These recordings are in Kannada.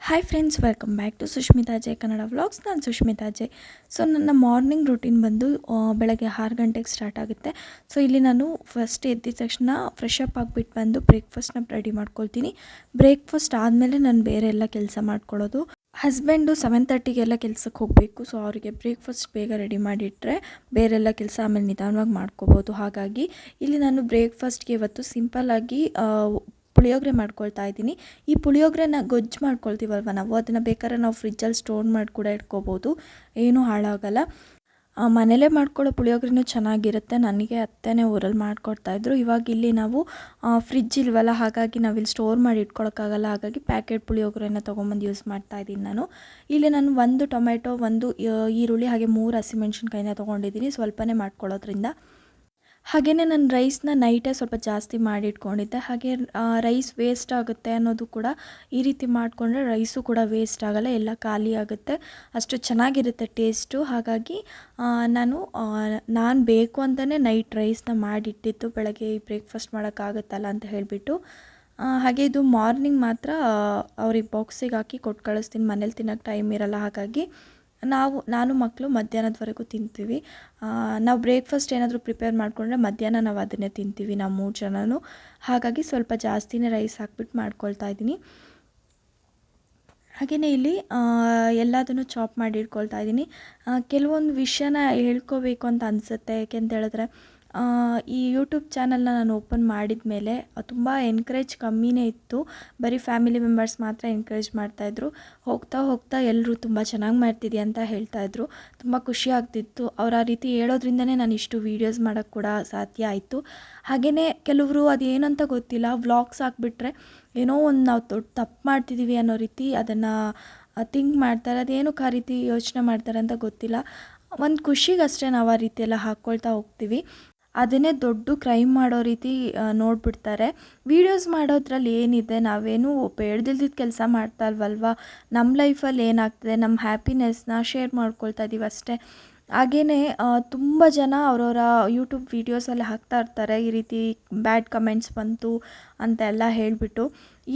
Hi friends, welcome back to Sushmita J Kannada vlogs. ನಾನು ಸುಷ್ಮಿತಾ ಜೆ. ಸೊ ನನ್ನ ಮಾರ್ನಿಂಗ್ ರೂಟೀನ್ ಬಂದು ಬೆಳಗ್ಗೆ 6 ಗಂಟೆಗೆ ಸ್ಟಾರ್ಟ್ ಆಗುತ್ತೆ. ಸೊ ಇಲ್ಲಿ ನಾನು ಫಸ್ಟ್ ಎದ್ದಿದ ತಕ್ಷಣ ಫ್ರೆಶ್ ಅಪ್ ಆಗಿಬಿಟ್ಟು ಬಂದು ಬ್ರೇಕ್ಫಾಸ್ಟ್ನ ರೆಡಿ ಮಾಡ್ಕೊಳ್ತೀನಿ. ಬ್ರೇಕ್ಫಾಸ್ಟ್ ಆದಮೇಲೆ ನಾನು ಬೇರೆ ಎಲ್ಲ ಕೆಲಸ ಮಾಡ್ಕೊಳ್ಳೋದು. ಹಸ್ಬೆಂಡು 7:30ಗೆಲ್ಲ ಕೆಲಸಕ್ಕೆ ಹೋಗಬೇಕು. ಸೊ ಅವರಿಗೆ ಬ್ರೇಕ್ಫಾಸ್ಟ್ ಬೇಗ ರೆಡಿ ಮಾಡಿಟ್ರೆ ಬೇರೆಲ್ಲ ಕೆಲಸ ಆಮೇಲೆ ನಿಧಾನವಾಗಿ ಮಾಡ್ಕೋಬೋದು. ಹಾಗಾಗಿ ಇಲ್ಲಿ ನಾನು ಬ್ರೇಕ್ಫಾಸ್ಟ್ಗೆ ಇವತ್ತು ಸಿಂಪಲ್ಲಾಗಿ ಪುಳಿಯೋಗರೆ ಮಾಡ್ಕೊಳ್ತಾ ಇದ್ದೀನಿ. ಈ ಪುಳಿಯೋಗರೆನ ಗೊಜ್ಜು ಮಾಡ್ಕೊಳ್ತೀವಲ್ವ ನಾವು, ಅದನ್ನು ಬೇಕಾದ್ರೆ ನಾವು ಫ್ರಿಜ್ಜಲ್ಲಿ ಸ್ಟೋರ್ ಮಾಡಿ ಕೂಡ ಇಟ್ಕೋಬೋದು, ಏನೂ ಹಾಳಾಗಲ್ಲ. ಮನೇಲೇ ಮಾಡ್ಕೊಳ್ಳೋ ಪುಳಿಯೋಗರೆನೂ ಚೆನ್ನಾಗಿರುತ್ತೆ. ನನಗೆ ಅತ್ತೆನೇ ಊರಲ್ಲಿ ಮಾಡಿಕೊಡ್ತಾಯಿದ್ರು. ಇವಾಗ ಇಲ್ಲಿ ನಾವು ಫ್ರಿಜ್ ಇಲ್ವಲ್ಲ, ಹಾಗಾಗಿ ನಾವಿಲ್ಲಿ ಸ್ಟೋರ್ ಮಾಡಿ ಇಟ್ಕೊಳಕ್ಕಾಗಲ್ಲ. ಹಾಗಾಗಿ ಪ್ಯಾಕೆಟ್ ಪುಳಿಯೋಗರೆನ ತೊಗೊಂಬಂದು ಯೂಸ್ ಮಾಡ್ತಾಯಿದ್ದೀನಿ ನಾನು. ಇಲ್ಲಿ ನಾನು 1 ಟೊಮೆಟೊ, 1 ಈರುಳ್ಳಿ ಹಾಗೆ 3 ಹಸಿಮೆಣ್ಸಿನ್ಕಾಯಿನ ತೊಗೊಂಡಿದ್ದೀನಿ, ಸ್ವಲ್ಪನೇ ಮಾಡ್ಕೊಳ್ಳೋದ್ರಿಂದ. ಹಾಗೆಯೇ ನಾನು ರೈಸ್ನ ನೈಟೇ ಸ್ವಲ್ಪ ಜಾಸ್ತಿ ಮಾಡಿ ಇಟ್ಕೊಂಡಿದ್ದೆ. ಹಾಗೆ ರೈಸ್ ವೇಸ್ಟ್ ಆಗುತ್ತೆ ಅನ್ನೋದು ಕೂಡ ಈ ರೀತಿ ಮಾಡಿಕೊಂಡ್ರೆ ರೈಸು ಕೂಡ ವೇಸ್ಟ್ ಆಗೋಲ್ಲ, ಎಲ್ಲ ಖಾಲಿ ಆಗುತ್ತೆ, ಅಷ್ಟು ಚೆನ್ನಾಗಿರುತ್ತೆ ಟೇಸ್ಟು. ಹಾಗಾಗಿ ನಾನು ಬೇಕು ಅಂತಲೇ ನೈಟ್ ರೈಸ್ನ ಮಾಡಿಟ್ಟಿದ್ದು, ಬೆಳಗ್ಗೆ ಬ್ರೇಕ್ಫಾಸ್ಟ್ ಮಾಡೋಕ್ಕಾಗುತ್ತಲ್ಲ ಅಂತ ಹೇಳಿಬಿಟ್ಟು. ಹಾಗೆ ಇದು ಮಾರ್ನಿಂಗ್ ಮಾತ್ರ ಅವ್ರಿಗೆ ಬಾಕ್ಸಿಗೆ ಹಾಕಿ ಕೊಟ್ಟು ಕಳಿಸ್ತೀನಿ, ಮನೇಲಿ ತಿನ್ನೋಕ್ಕೆ ಟೈಮ್ ಇರೋಲ್ಲ. ಹಾಗಾಗಿ ನಾನು ಮಕ್ಕಳು ಮಧ್ಯಾಹ್ನದವರೆಗೂ ತಿಂತೀವಿ. ನಾವು ಬ್ರೇಕ್ಫಾಸ್ಟ್ ಏನಾದರೂ ಪ್ರಿಪೇರ್ ಮಾಡಿಕೊಂಡ್ರೆ ಮಧ್ಯಾಹ್ನ ನಾವು ಅದನ್ನೇ ತಿಂತೀವಿ, ನಾವು 3 ಜನನೂ. ಹಾಗಾಗಿ ಸ್ವಲ್ಪ ಜಾಸ್ತಿನೇ ರೈಸ್ ಹಾಕ್ಬಿಟ್ಟು ಮಾಡ್ಕೊಳ್ತಾ ಇದ್ದೀನಿ. ಹಾಗೆಯೇ ಇಲ್ಲಿ ಎಲ್ಲದನ್ನು ಚಾಪ್ ಮಾಡಿ ಇಟ್ಕೊಳ್ತಾ ಇದ್ದೀನಿ. ಕೆಲವೊಂದು ವಿಷಯನ ಹೇಳ್ಕೋಬೇಕು ಅಂತ ಅನಿಸುತ್ತೆ. ಯಾಕೆಂತ ಹೇಳಿದ್ರೆ ಈ ಯೂಟ್ಯೂಬ್ ಚಾನಲ್ನ ನಾನು ಓಪನ್ ಮಾಡಿದ ಮೇಲೆ ತುಂಬ ಎನ್ಕರೇಜ್ ಕಮ್ಮಿನೇ ಇತ್ತು. ಬರೀ ಫ್ಯಾಮಿಲಿ ಮೆಂಬರ್ಸ್ ಮಾತ್ರ ಎನ್ಕರೇಜ್ ಮಾಡ್ತಾಯಿದ್ರು. ಹೋಗ್ತಾ ಎಲ್ಲರೂ ತುಂಬ ಚೆನ್ನಾಗಿ ಮಾಡ್ತಿದ್ಯಾ ಅಂತ ಹೇಳ್ತಾಯಿದ್ರು. ತುಂಬ ಖುಷಿ ಆಗ್ತಿತ್ತು. ಅವ್ರು ಆ ರೀತಿ ಹೇಳೋದ್ರಿಂದನೇ ನಾನು ಇಷ್ಟು ವೀಡಿಯೋಸ್ ಮಾಡೋಕ್ಕೆ ಕೂಡ ಸಾಧ್ಯ ಆಯಿತು. ಹಾಗೆಯೇ ಕೆಲವರು ಅದೇನಂತ ಗೊತ್ತಿಲ್ಲ, ವ್ಲಾಗ್ಸ್ ಹಾಕ್ಬಿಟ್ರೆ ಏನೋ ಒಂದು ನಾವು ದೊಡ್ಡ ತಪ್ಪು ಮಾಡ್ತಿದ್ದೀವಿ ಅನ್ನೋ ರೀತಿ ಅದನ್ನು ಥಿಂಕ್ ಮಾಡ್ತಾರೆ. ಅದೇನಕ್ಕೆ ಆ ರೀತಿ ಯೋಚನೆ ಮಾಡ್ತಾರೆ ಅಂತ ಗೊತ್ತಿಲ್ಲ. ಒಂದು ಖುಷಿಗಷ್ಟೇ ನಾವು ಆ ರೀತಿ ಎಲ್ಲ ಹಾಕ್ಕೊಳ್ತಾ ಹೋಗ್ತೀವಿ. ಅದನ್ನೇ ದೊಡ್ಡ ಕ್ರೈಮ್ ಮಾಡೋ ರೀತಿ ನೋಡಿಬಿಡ್ತಾರೆ. ವೀಡಿಯೋಸ್ ಮಾಡೋದ್ರಲ್ಲಿ ಏನಿದೆ, ನಾವೇನು ಬೇಡ್ದಿಲ್ದಿದ್ದ ಕೆಲಸ ಮಾಡ್ತಾ ಇಲ್ವಲ್ವ. ನಮ್ಮ ಲೈಫಲ್ಲಿ ಏನಾಗ್ತದೆ, ನಮ್ಮ ಹ್ಯಾಪಿನೆಸ್ನ ಶೇರ್ ಮಾಡ್ಕೊಳ್ತಾ ಇದ್ದೀವಿ ಅಷ್ಟೇ. ಹಾಗೆಯೇ ತುಂಬ ಜನ ಅವರವರ ಯೂಟ್ಯೂಬ್ ವೀಡಿಯೋಸಲ್ಲಿ ಹಾಕ್ತಾ ಇರ್ತಾರೆ, ಈ ರೀತಿ ಬ್ಯಾಡ್ ಕಮೆಂಟ್ಸ್ ಬಂತು ಅಂತೆಲ್ಲ ಹೇಳಿಬಿಟ್ಟು.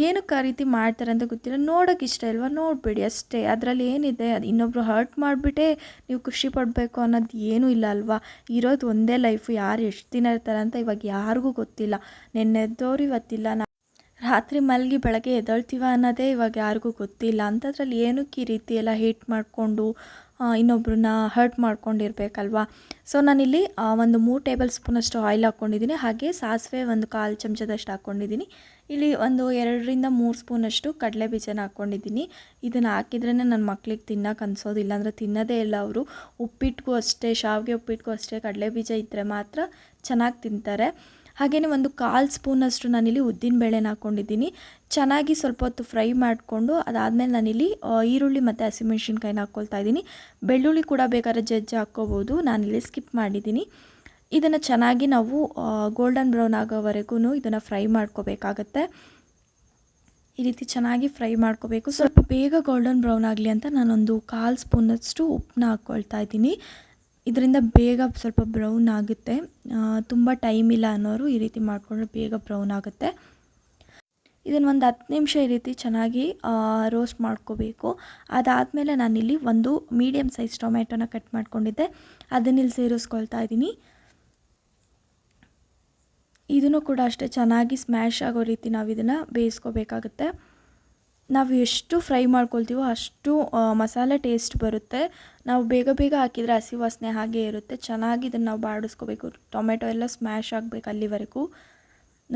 ಏನಕ್ಕೆ ಆ ರೀತಿ ಮಾಡ್ತಾರೆ ಅಂತ ಗೊತ್ತಿಲ್ಲ. ನೋಡೋಕ್ಕೆ ಇಷ್ಟ ಇಲ್ವಾ, ನೋಡಬೇಡಿ ಅಷ್ಟೇ. ಅದರಲ್ಲಿ ಏನಿದೆ, ಅದು ಇನ್ನೊಬ್ರು ಹರ್ಟ್ ಮಾಡಿಬಿಟ್ಟೇ ನೀವು ಖುಷಿ ಪಡಬೇಕು ಅನ್ನೋದು ಏನೂ ಇಲ್ಲ ಅಲ್ವಾ. ಇರೋದು ಒಂದೇ ಲೈಫು, ಯಾರು ಎಷ್ಟು ದಿನ ಇರ್ತಾರೆ ಅಂತ ಇವಾಗ ಯಾರಿಗೂ ಗೊತ್ತಿಲ್ಲ. ನೆನ್ನೆದ್ದವ್ರು ಇವತ್ತಿಲ್ಲ, ರಾತ್ರಿ ಮಲಗಿ ಬೆಳಗ್ಗೆ ಎದ್ದೇಳ್ತೀವ ಅನ್ನೋದೇ ಇವಾಗ ಯಾರಿಗೂ ಗೊತ್ತಿಲ್ಲ. ಅಂಥದ್ರಲ್ಲಿ ಏನಕ್ಕೆ ಈ ರೀತಿ ಎಲ್ಲ ಹೇಟ್ ಮಾಡಿಕೊಂಡು ಇನ್ನೊಬ್ರನ್ನ ಹರ್ಟ್ ಮಾಡ್ಕೊಂಡಿರ್ಬೇಕಲ್ವ. ಸೊ ನಾನಿಲ್ಲಿ ಒಂದು 3 ಟೇಬಲ್ ಸ್ಪೂನಷ್ಟು ಆಯಿಲ್ ಹಾಕ್ಕೊಂಡಿದ್ದೀನಿ. ಹಾಗೆ ಸಾಸಿವೆ 1 1/4 ಚಮಚದಷ್ಟು ಹಾಕ್ಕೊಂಡಿದ್ದೀನಿ. ಇಲ್ಲಿ ಒಂದು 2ರಿಂದ 3 ಸ್ಪೂನಷ್ಟು ಕಡಲೆ ಬೀಜನ ಹಾಕ್ಕೊಂಡಿದ್ದೀನಿ. ಇದನ್ನು ಹಾಕಿದ್ರೇ ನನ್ನ ಮಕ್ಳಿಗೆ ತಿನ್ನೋಕೆ ಅನಿಸೋದಿಲ್ಲ, ಅಂದರೆ ತಿನ್ನೋದೇ ಇಲ್ಲ ಅವರು. ಉಪ್ಪಿಟ್ಟಿಗೂ ಅಷ್ಟೇ, ಶಾವಿಗೆ ಉಪ್ಪಿಟ್ಟಿಗೂ ಅಷ್ಟೇ ಕಡಲೆ ಬೀಜ ಇದ್ದರೆ ಮಾತ್ರ ಚೆನ್ನಾಗಿ ತಿಂತಾರೆ. ಹಾಗೆಯೇ 1 1/4 ಸ್ಪೂನಷ್ಟು ನಾನಿಲ್ಲಿ ಉದ್ದಿನಬೇಳೆನ ಹಾಕ್ಕೊಂಡಿದ್ದೀನಿ. ಚೆನ್ನಾಗಿ ಸ್ವಲ್ಪ ಹೊತ್ತು ಫ್ರೈ ಮಾಡಿಕೊಂಡು ಅದಾದಮೇಲೆ ನಾನಿಲ್ಲಿ ಈರುಳ್ಳಿ ಮತ್ತು ಹಸಿಮೆಣ್ಸಿನ್ಕಾಯಿನ ಹಾಕ್ಕೊಳ್ತಾ ಇದ್ದೀನಿ. ಬೆಳ್ಳುಳ್ಳಿ ಕೂಡ ಬೇಕಾದ್ರೆ ಜಜ್ಜಿ ಹಾಕ್ಕೋಬೋದು, ನಾನಿಲ್ಲಿ ಸ್ಕಿಪ್ ಮಾಡಿದ್ದೀನಿ. ಇದನ್ನು ಚೆನ್ನಾಗಿ ನಾವು ಗೋಲ್ಡನ್ ಬ್ರೌನ್ ಆಗೋವರೆಗೂ ಇದನ್ನು ಫ್ರೈ ಮಾಡ್ಕೋಬೇಕಾಗತ್ತೆ. ಈ ರೀತಿ ಚೆನ್ನಾಗಿ ಫ್ರೈ ಮಾಡ್ಕೋಬೇಕು. ಸ್ವಲ್ಪ ಬೇಗ ಗೋಲ್ಡನ್ ಬ್ರೌನ್ ಆಗಲಿ ಅಂತ ನಾನೊಂದು 1/4 ಸ್ಪೂನಷ್ಟು ಉಪ್ಪನ್ನ ಹಾಕ್ಕೊಳ್ತಾ ಇದ್ದೀನಿ. ಇದರಿಂದ ಬೇಗ ಸ್ವಲ್ಪ ಬ್ರೌನ್ ಆಗುತ್ತೆ. ತುಂಬ ಟೈಮ್ ಇಲ್ಲ ಅನ್ನೋರು ಈ ರೀತಿ ಮಾಡಿಕೊಂಡ್ರೆ ಬೇಗ ಬ್ರೌನ್ ಆಗುತ್ತೆ. ಇದನ್ನು ಒಂದು 10 ನಿಮಿಷ ಈ ರೀತಿ ಚೆನ್ನಾಗಿ ರೋಸ್ಟ್ ಮಾಡ್ಕೋಬೇಕು. ಅದಾದಮೇಲೆ ನಾನಿಲ್ಲಿ ಒಂದು ಮೀಡಿಯಮ್ ಸೈಜ್ ಟೊಮೆಟೊನ ಕಟ್ ಮಾಡ್ಕೊಂಡಿದ್ದೆ, ಅದನ್ನಿಲ್ಲಿ ಸೇರಿಸ್ಕೊಳ್ತಾ ಇದ್ದೀನಿ. ಇದನ್ನು ಕೂಡ ಅಷ್ಟೇ ಚೆನ್ನಾಗಿ ಸ್ಮ್ಯಾಶ್ ಆಗೋ ರೀತಿ ನಾವು ಇದನ್ನು ಬೇಯಿಸ್ಕೋಬೇಕಾಗುತ್ತೆ. ನಾವು ಎಷ್ಟು ಫ್ರೈ ಮಾಡ್ಕೊಳ್ತೀವೋ ಅಷ್ಟು ಮಸಾಲೆ ಟೇಸ್ಟ್ ಬರುತ್ತೆ. ನಾವು ಬೇಗ ಹಾಕಿದರೆ ಹಸಿ ವಾಸನೆ ಹಾಗೇ ಇರುತ್ತೆ. ಚೆನ್ನಾಗಿ ಇದನ್ನು ನಾವು ಬಾಡಿಸ್ಕೋಬೇಕು. ಟೊಮೆಟೊ ಎಲ್ಲ ಸ್ಮ್ಯಾಶ್ ಆಗಬೇಕು ಅಲ್ಲಿವರೆಗೂ.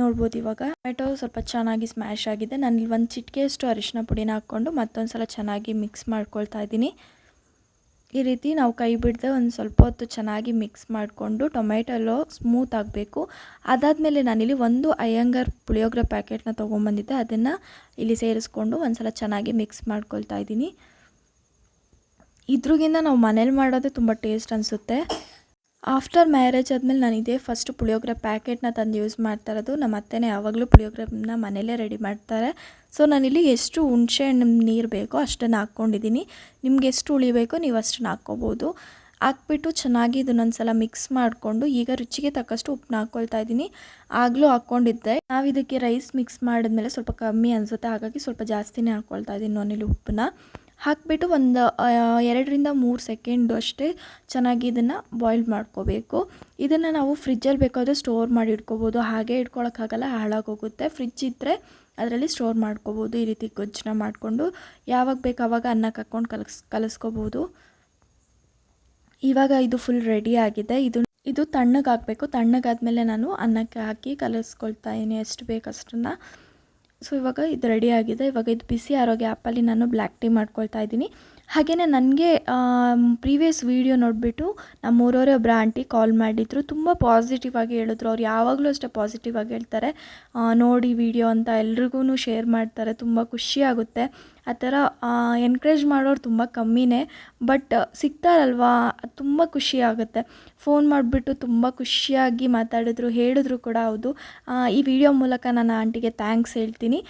ನೋಡ್ಬೋದು ಇವಾಗ ಟೊಮೆಟೊ ಸ್ವಲ್ಪ ಚೆನ್ನಾಗಿ ಸ್ಮ್ಯಾಶ್ ಆಗಿದೆ. ನಾನಿಲ್ಲಿ 1 ಚಿಟಿಕೆಯಷ್ಟು ಅರಿಶಿನ ಪುಡಿನ ಹಾಕ್ಕೊಂಡು ಮತ್ತೊಂದು ಸಲ ಚೆನ್ನಾಗಿ ಮಿಕ್ಸ್ ಮಾಡ್ಕೊಳ್ತಾ ಇದ್ದೀನಿ. ಈ ರೀತಿ ನಾವು ಕೈ ಬಿಡದೆ ಒಂದು ಸ್ವಲ್ಪ ಹೊತ್ತು ಚೆನ್ನಾಗಿ ಮಿಕ್ಸ್ ಮಾಡಿಕೊಂಡು ಟೊಮೆಟೊ ಎಲ್ಲ ಸ್ಮೂತ್ ಆಗಬೇಕು. ಅದಾದಮೇಲೆ ನಾನಿಲ್ಲಿ 1 ಅಯ್ಯಂಗಾರ್ ಪುಳಿಯೋಗರೆ ಪ್ಯಾಕೆಟ್ನ ತೊಗೊಂಬಂದಿದ್ದೆ, ಅದನ್ನು ಇಲ್ಲಿ ಸೇರಿಸ್ಕೊಂಡು ಒಂದು ಸಲ ಚೆನ್ನಾಗಿ ಮಿಕ್ಸ್ ಮಾಡ್ಕೊಳ್ತಾ ಇದ್ದೀನಿ. ಇದ್ರಿಗಿಂತ ನಾವು ಮನೇಲಿ ಮಾಡೋದೇ ತುಂಬ ಟೇಸ್ಟ್ ಅನಿಸುತ್ತೆ. ಆಫ್ಟರ್ ಮ್ಯಾರೇಜ್ ಆದಮೇಲೆ ನಾನು ಇದೇ ಫಸ್ಟ್ ಪುಳಿಯೋಗರೆ ಪ್ಯಾಕೆಟ್ನ ತಂದು ಯೂಸ್ ಮಾಡ್ತಾ ಇರೋದು. ನಮ್ಮ ಅತ್ತೆನೇ ಯಾವಾಗಲೂ ಪುಳಿಯೋಗರೆನ ಮನೇಲೇ ರೆಡಿ ಮಾಡ್ತಾರೆ. ಸೊ ನಾನಿಲ್ಲಿ ಎಷ್ಟು ಹುಣಸೆ ಹಣ್ಣು ನೀರು ಬೇಕೋ ಅಷ್ಟನ್ನು ಹಾಕ್ಕೊಂಡಿದ್ದೀನಿ. ನಿಮ್ಗೆ ಎಷ್ಟು ಹುಳಿ ಬೇಕೋ ನೀವು ಅಷ್ಟನ್ನು ಹಾಕ್ಕೋಬೋದು. ಹಾಕ್ಬಿಟ್ಟು ಚೆನ್ನಾಗಿ ಇದನ್ನೊಂದು ಸಲ ಮಿಕ್ಸ್ ಮಾಡಿಕೊಂಡು ಈಗ ರುಚಿಗೆ ತಕ್ಕಷ್ಟು ಉಪ್ಪನ್ನ ಹಾಕ್ಕೊಳ್ತಾ ಇದ್ದೀನಿ. ಆಗಲೂ ಹಾಕ್ಕೊಂಡಿದ್ದೆ. ನಾವು ಇದಕ್ಕೆ ರೈಸ್ ಮಿಕ್ಸ್ ಮಾಡಿದ್ಮೇಲೆ ಸ್ವಲ್ಪ ಕಮ್ಮಿ ಅನಿಸುತ್ತೆ, ಹಾಗಾಗಿ ಸ್ವಲ್ಪ ಜಾಸ್ತಿನೇ ಹಾಕ್ಕೊಳ್ತಾ ಇದ್ದೀನಿ ನಾನಿಲ್ಲಿ ಉಪ್ಪನ್ನ. ಹಾಕಿಬಿಟ್ಟು ಒಂದು 2-3 ಸೆಕೆಂಡು ಅಷ್ಟೇ ಚೆನ್ನಾಗಿ ಇದನ್ನು ಬಾಯ್ಲ್ ಮಾಡ್ಕೋಬೇಕು. ಇದನ್ನು ನಾವು ಫ್ರಿಜ್ಜಲ್ಲಿ ಬೇಕಾದರೆ ಸ್ಟೋರ್ ಮಾಡಿ ಇಟ್ಕೋಬೋದು, ಹಾಗೆ ಇಟ್ಕೊಳ್ಳೋಕ್ಕಾಗಲ್ಲ, ಹಾಳಾಗೋಗುತ್ತೆ. ಫ್ರಿಜ್ ಇದ್ದರೆ ಅದರಲ್ಲಿ ಸ್ಟೋರ್ ಮಾಡ್ಕೋಬೋದು. ಈ ರೀತಿ ಗೊಜ್ಜನ್ನ ಮಾಡಿಕೊಂಡು ಯಾವಾಗ ಬೇಕು ಆವಾಗ ಅನ್ನಕ್ಕೆ ಹಾಕ್ಕೊಂಡು ಕಲಿಸ್ಕೋಬೋದು. ಇವಾಗ ಇದು ಫುಲ್ ರೆಡಿ ಆಗಿದೆ. ಇದು ತಣ್ಣಗಾಗಬೇಕು. ತಣ್ಣಗಾದ್ಮೇಲೆ ನಾನು ಅನ್ನಕ್ಕೆ ಹಾಕಿ ಕಲಿಸ್ಕೊಳ್ತಾ ಇದ್ದೀನಿ ಎಷ್ಟು ಬೇಕು ಅಷ್ಟನ್ನು. ಸೊ ಇವಾಗ ಇದು ರೆಡಿ ಆಗಿದೆ. ಇವಾಗ ಇದು ಬಿಸಿ ಆರೋ ಗ್ಯಾಪಲ್ಲಿ ನಾನು ಬ್ಲ್ಯಾಕ್ ಟೀ ಮಾಡ್ಕೊಳ್ತಾ ಇದ್ದೀನಿ. ಹಾಗೆಯೇ ನನಗೆ ಪ್ರೀವಿಯಸ್ ವೀಡಿಯೋ ನೋಡಿಬಿಟ್ಟು ನಮ್ಮೂರವರೇ ಒಬ್ಬರು ಆಂಟಿ ಕಾಲ್ ಮಾಡಿದ್ರು. ತುಂಬ ಪಾಸಿಟಿವ್ ಆಗಿ ಹೇಳಿದ್ರು. ಅವ್ರು ಯಾವಾಗಲೂ ಅಷ್ಟೇ ಪಾಸಿಟಿವ್ ಆಗಿ ಹೇಳ್ತಾರೆ. ನೋಡಿ ವಿಡಿಯೋ ಅಂತ ಎಲ್ರಿಗೂ ಶೇರ್ ಮಾಡ್ತಾರೆ. ತುಂಬ ಖುಷಿಯಾಗುತ್ತೆ. ಆ ಥರ ಎನ್ಕರೇಜ್ ಮಾಡೋರು ತುಂಬ ಕಮ್ಮಿನೇ, ಬಟ್ ಸಿಗ್ತಾರಲ್ವಾ ತುಂಬ ಖುಷಿಯಾಗುತ್ತೆ. ಫೋನ್ ಮಾಡಿಬಿಟ್ಟು ತುಂಬ ಖುಷಿಯಾಗಿ ಮಾತಾಡಿದ್ರು, ಹೇಳಿದ್ರು ಕೂಡ. ಹೌದು, ಈ ವಿಡಿಯೋ ಮೂಲಕ ನಾನು ಆಂಟಿಗೆ ಥ್ಯಾಂಕ್ಸ್ ಹೇಳ್ತೀನಿ.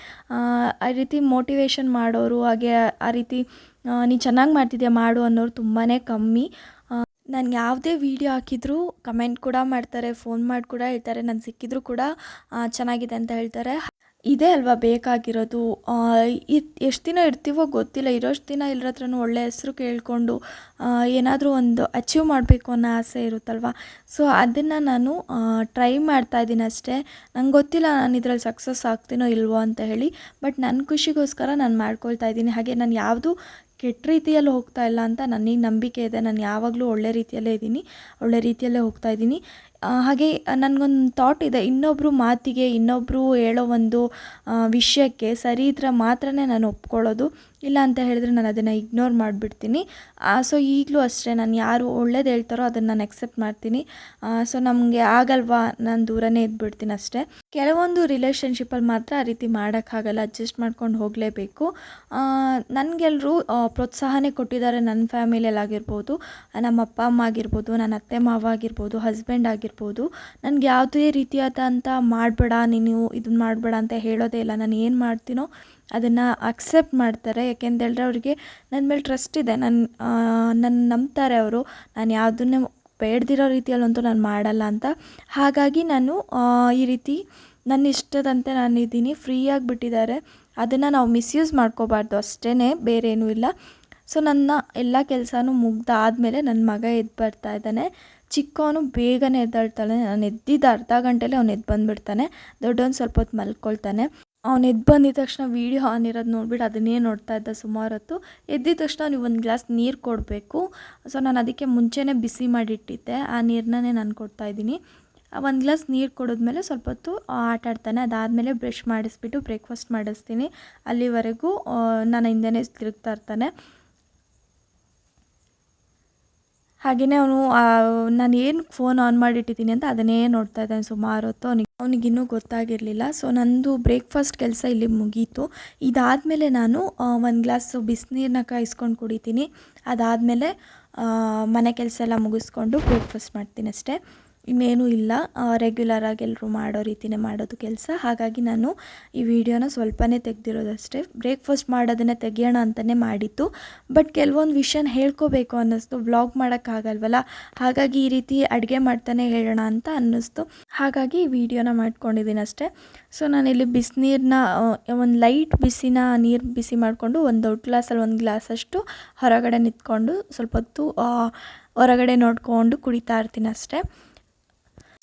ಆ ರೀತಿ ಮೋಟಿವೇಶನ್ ಮಾಡೋರು, ಹಾಗೆ ಆ ರೀತಿ ನೀನು ಚೆನ್ನಾಗಿ ಮಾಡ್ತಿದ್ಯಾ ಮಾಡು ಅನ್ನೋರು ತುಂಬಾ ಕಮ್ಮಿ. ನಾನು ಯಾವುದೇ ವೀಡಿಯೋ ಹಾಕಿದರೂ ಕಮೆಂಟ್ ಕೂಡ ಮಾಡ್ತಾರೆ, ಫೋನ್ ಮಾಡಿ ಕೂಡ ಹೇಳ್ತಾರೆ. ನಾನು ಸಿಕ್ಕಿದ್ರು ಕೂಡ ಚೆನ್ನಾಗಿದೆ ಅಂತ ಹೇಳ್ತಾರೆ. ಇದೇ ಅಲ್ವಾ ಬೇಕಾಗಿರೋದು. ಎಷ್ಟು ದಿನ ಇರ್ತೀವೋ ಗೊತ್ತಿಲ್ಲ, ಇರೋಷ್ಟು ದಿನ ಎಲ್ಲರ ಹತ್ರನೂ ಒಳ್ಳೆ ಹೆಸರು ಕೇಳಿಕೊಂಡು ಏನಾದರೂ ಒಂದು ಅಚೀವ್ ಮಾಡಬೇಕು ಅನ್ನೋ ಆಸೆ ಇರುತ್ತಲ್ವ. ಸೊ ಅದನ್ನು ನಾನು ಟ್ರೈ ಮಾಡ್ತಾಯಿದ್ದೀನಿ ಅಷ್ಟೇ. ನಂಗೆ ಗೊತ್ತಿಲ್ಲ ನಾನು ಇದರಲ್ಲಿ ಸಕ್ಸಸ್ ಆಗ್ತೀನೋ ಇಲ್ವೋ ಅಂತ ಹೇಳಿ, ಬಟ್ ನನ್ನ ಖುಷಿಗೋಸ್ಕರ ನಾನು ಮಾಡ್ಕೊಳ್ತಾ ಇದ್ದೀನಿ. ಹಾಗೆ ನಾನು ಯಾವುದು ಕೆಟ್ಟ ರೀತಿಯಲ್ಲಿ ಹೋಗ್ತಾ ಇಲ್ಲ ಅಂತ ನನಗೆ ನಂಬಿಕೆ ಇದೆ. ನಾನು ಯಾವಾಗಲೂ ಒಳ್ಳೆ ರೀತಿಯಲ್ಲೇ ಇದ್ದೀನಿ, ಒಳ್ಳೆ ರೀತಿಯಲ್ಲೇ ಹೋಗ್ತಾ ಇದ್ದೀನಿ. ಹಾಗೆ ನನಗೊಂದು ಥಾಟ್ ಇದೆ, ಇನ್ನೊಬ್ಬರು ಮಾತಿಗೆ, ಇನ್ನೊಬ್ಬರು ಹೇಳೋ ಒಂದು ವಿಷಯಕ್ಕೆ ಸರಿ ಇದ್ದರೆ ಮಾತ್ರ ನಾನು ಒಪ್ಕೊಳ್ಳೋದು. ಇಲ್ಲ ಅಂತ ಹೇಳಿದ್ರೆ ನಾನು ಅದನ್ನು ಇಗ್ನೋರ್ ಮಾಡಿಬಿಡ್ತೀನಿ. ಸೊ ಈಗಲೂ ಅಷ್ಟೇ, ನಾನು ಯಾರು ಒಳ್ಳೇದು ಹೇಳ್ತಾರೋ ಅದನ್ನು ನಾನು ಎಕ್ಸೆಪ್ಟ್ ಮಾಡ್ತೀನಿ. ಸೊ ನಮಗೆ ಆಗಲ್ವಾ, ನಾನು ದೂರನೇ ಇದ್ಬಿಡ್ತೀನಿ ಅಷ್ಟೇ. ಕೆಲವೊಂದು ರಿಲೇಷನ್ಶಿಪ್ಪಲ್ಲಿ ಮಾತ್ರ ಆ ರೀತಿ ಮಾಡೋಕ್ಕಾಗಲ್ಲ, ಅಡ್ಜಸ್ಟ್ ಮಾಡ್ಕೊಂಡು ಹೋಗಲೇಬೇಕು. ನನಗೆಲ್ಲರೂ ಪ್ರೋತ್ಸಾಹನೇ ಕೊಟ್ಟಿದ್ದಾರೆ. ನನ್ನ ಫ್ಯಾಮಿಲಿಯಲ್ಲಾಗಿರ್ಬೋದು, ನಮ್ಮ ಅಪ್ಪ ಅಮ್ಮ ಆಗಿರ್ಬೋದು, ನನ್ನ ಅತ್ತೆ ಮಾವ ಆಗಿರ್ಬೋದು, ಹಸ್ಬೆಂಡ್ ಆಗಿರ್ಬೋದು. ನನಗೆ ಯಾವುದೇ ರೀತಿಯಾದಂಥ ಮಾಡಬೇಡ, ನೀನು ಇದನ್ನು ಮಾಡಬೇಡ ಅಂತ ಹೇಳೋದೇ ಇಲ್ಲ. ನಾನು ಏನು ಮಾಡ್ತೀನೋ ಅದನ್ನು ಅಕ್ಸೆಪ್ಟ್ ಮಾಡ್ತಾರೆ. ಯಾಕೆಂದೇಳಿದ್ರೆ ಅವರಿಗೆ ನನ್ನ ಮೇಲೆ ಟ್ರಸ್ಟ್ ಇದೆ. ನನ್ನ ನಂಬ್ತಾರೆ ಅವರು. ನಾನು ಯಾವುದನ್ನೇ ಬೇಡದಿರೋ ರೀತಿಯಲ್ಲಂತೂ ನಾನು ಮಾಡಲ್ಲ ಅಂತ. ಹಾಗಾಗಿ ನಾನು ಈ ರೀತಿ ನನ್ನ ಇಷ್ಟದಂತೆ ನಾನಿದ್ದೀನಿ, ಫ್ರೀಯಾಗಿ ಬಿಟ್ಟಿದ್ದಾರೆ. ಅದನ್ನು ನಾವು ಮಿಸ್ಯೂಸ್ ಮಾಡ್ಕೋಬಾರ್ದು ಅಷ್ಟೇ, ಬೇರೇನೂ ಇಲ್ಲ. ಸೊ ನನ್ನ ಎಲ್ಲ ಕೆಲಸನೂ ಮುಗ್ದಾದಮೇಲೆ ನನ್ನ ಮಗ ಎದ್ದು ಬರ್ತಾ ಇದ್ದಾನೆ. ಚಿಕ್ಕವನು ಬೇಗನೆ ಎದ್ದೇಳ್ತಾನೆ. ನಾನು ಎದ್ದಿದ್ದು ಅರ್ಧ ಗಂಟೆಲೇ ಅವ್ನು ಎದ್ದು ಬಂದುಬಿಡ್ತಾನೆ. ದೊಡ್ಡವನು ಸ್ವಲ್ಪ ಹೊತ್ತು ಮಲ್ಕೊಳ್ತಾನೆ. ಅವ್ನು ಎದ್ದು ಬಂದಿದ ತಕ್ಷಣ ವೀಡಿಯೋ ಆನ್ ಇರೋದು ನೋಡ್ಬಿಟ್ಟು ಅದನ್ನೇ ನೋಡ್ತಾ ಇದ್ದ ಸುಮಾರು ಹೊತ್ತು. ಎದ್ದಿದ ತಕ್ಷಣ ನೀವು ಒಂದು ಗ್ಲಾಸ್ ನೀರು ಕೊಡಬೇಕು. ಸೊ ನಾನು ಅದಕ್ಕೆ ಮುಂಚೆನೇ ಬಿಸಿ ಮಾಡಿಟ್ಟಿದ್ದೆ, ಆ ನೀರನ್ನೇ ನಾನು ಕೊಡ್ತಾಯಿದ್ದೀನಿ. ಒಂದು ಗ್ಲಾಸ್ ನೀರು ಕೊಡಿದ್ಮೇಲೆ ಸ್ವಲ್ಪ ಹೊತ್ತು ಆಟ ಆಡ್ತಾನೆ. ಅದಾದಮೇಲೆ ಬ್ರಷ್ ಮಾಡಿಸ್ಬಿಟ್ಟು ಬ್ರೇಕ್ಫಾಸ್ಟ್ ಮಾಡಿಸ್ತೀನಿ. ಅಲ್ಲಿವರೆಗೂ ನನ್ನ ಹಿಂದೆನೇ ತಿರುಗ್ತಾ ಇರ್ತಾನೆ. ಹಾಗೆಯೇ ಅವನು ನಾನು ಏನು ಫೋನ್ ಆನ್ ಮಾಡಿಟ್ಟಿದ್ದೀನಿ ಅಂತ ಅದನ್ನೇ ನೋಡ್ತಾ ಇದ್ದಾನೆ ಸುಮಾರು ಹೊತ್ತು. ಅವನಿಗಿನ್ನೂ ಗೊತ್ತಾಗಿರಲಿಲ್ಲ. ಸೊ ನಂದು ಬ್ರೇಕ್ಫಾಸ್ಟ್ ಕೆಲಸ ಇಲ್ಲಿ ಮುಗೀತು. ಇದಾದಮೇಲೆ ನಾನು ಒಂದು ಗ್ಲಾಸು ಬಿಸಿನೀರನ್ನ ಕಾಯಿಸ್ಕೊಂಡು ಕುಡಿತೀನಿ. ಅದಾದಮೇಲೆ ಮನೆ ಕೆಲಸ ಎಲ್ಲ ಮುಗಿಸ್ಕೊಂಡು ಬ್ರೇಕ್ಫಾಸ್ಟ್ ಮಾಡ್ತೀನಿ ಅಷ್ಟೇ, ಇನ್ನೇನೂ ಇಲ್ಲ. ರೆಗ್ಯುಲರಾಗಿ ಎಲ್ಲರೂ ಮಾಡೋ ರೀತಿಯೇ ಮಾಡೋದು ಕೆಲಸ. ಹಾಗಾಗಿ ನಾನು ಈ ವಿಡಿಯೋನ ಸ್ವಲ್ಪನೇ ತೆಗೆದಿರೋದಷ್ಟೇ. ಬ್ರೇಕ್ಫಾಸ್ಟ್ ಮಾಡೋದನ್ನೇ ತೆಗಿಯೋಣ ಅಂತಲೇ ಮಾಡಿತ್ತು, ಬಟ್ ಕೆಲವೊಂದು ವಿಷಯನ ಹೇಳ್ಕೋಬೇಕು ಅನ್ನಿಸ್ತು. ವ್ಲಾಗ್ ಮಾಡೋಕ್ಕಾಗಲ್ವಲ್ಲ, ಹಾಗಾಗಿ ಈ ರೀತಿ ಅಡುಗೆ ಮಾಡ್ತಾನೆ ಹೇಳೋಣ ಅಂತ ಅನ್ನಿಸ್ತು. ಹಾಗಾಗಿ ಈ ವಿಡಿಯೋನ ಮಾಡ್ಕೊಂಡಿದ್ದೀನಿ ಅಷ್ಟೇ. ಸೊ ನಾನಿಲ್ಲಿ ಬಿಸಿನೀರನ್ನ ಒಂದು ಲೈಟ್ ನೀರು ಬಿಸಿ ಮಾಡಿಕೊಂಡು ಒಂದು ದೊಡ್ಡ ಗ್ಲಾಸಲ್ಲಿ 1 ಗ್ಲಾಸಷ್ಟು ಹೊರಗಡೆ ನಿಂತ್ಕೊಂಡು ಸ್ವಲ್ಪ ಹೊತ್ತು ಹೊರಗಡೆ ನೋಡಿಕೊಂಡು ಕುಡಿತಾ ಇರ್ತೀನಿ ಅಷ್ಟೇ.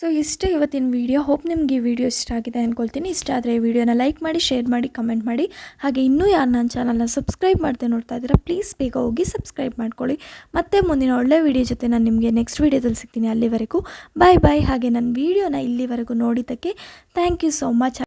ಸೊ ಇಷ್ಟೇ ಇವತ್ತಿನ ವಿಡಿಯೋ. ಹೋಪ್ ನಿಮ್ಗೆ ಈ ವಿಡಿಯೋ ಇಷ್ಟ ಆಗಿದೆ ಅಂದ್ಕೊಳ್ತೀನಿ. ಇಷ್ಟ ಆದರೆ ಈ ವಿಡಿಯೋನ ಲೈಕ್ ಮಾಡಿ, ಶೇರ್ ಮಾಡಿ, ಕಮೆಂಟ್ ಮಾಡಿ. ಹಾಗೆ ಇನ್ನೂ ಯಾರು ನನ್ನ ಚಾನಲ್ನ ಸಬ್ಸ್ಕ್ರೈಬ್ ಮಾಡ್ದೆ ನೋಡ್ತಾ ಇದ್ದೀರಾ, ಪ್ಲೀಸ್ ಬೇಗ ಹೋಗಿ ಸಬ್ಸ್ಕ್ರೈಬ್ ಮಾಡ್ಕೊಳ್ಳಿ. ಮತ್ತೆ ಮುಂದಿನ ಒಳ್ಳೆ ವಿಡಿಯೋ ಜೊತೆ ನಾನು ನಿಮಗೆ ನೆಕ್ಸ್ಟ್ ವಿಡಿಯೋದಲ್ಲಿ ಸಿಗ್ತೀನಿ. ಅಲ್ಲಿವರೆಗೂ ಬಾಯ್ ಬಾಯ್. ಹಾಗೆ ನನ್ನ ವಿಡಿಯೋನ ಇಲ್ಲಿವರೆಗೂ ನೋಡಿದ್ದಕ್ಕೆ ಥ್ಯಾಂಕ್ ಯು ಸೋ ಮಚ್.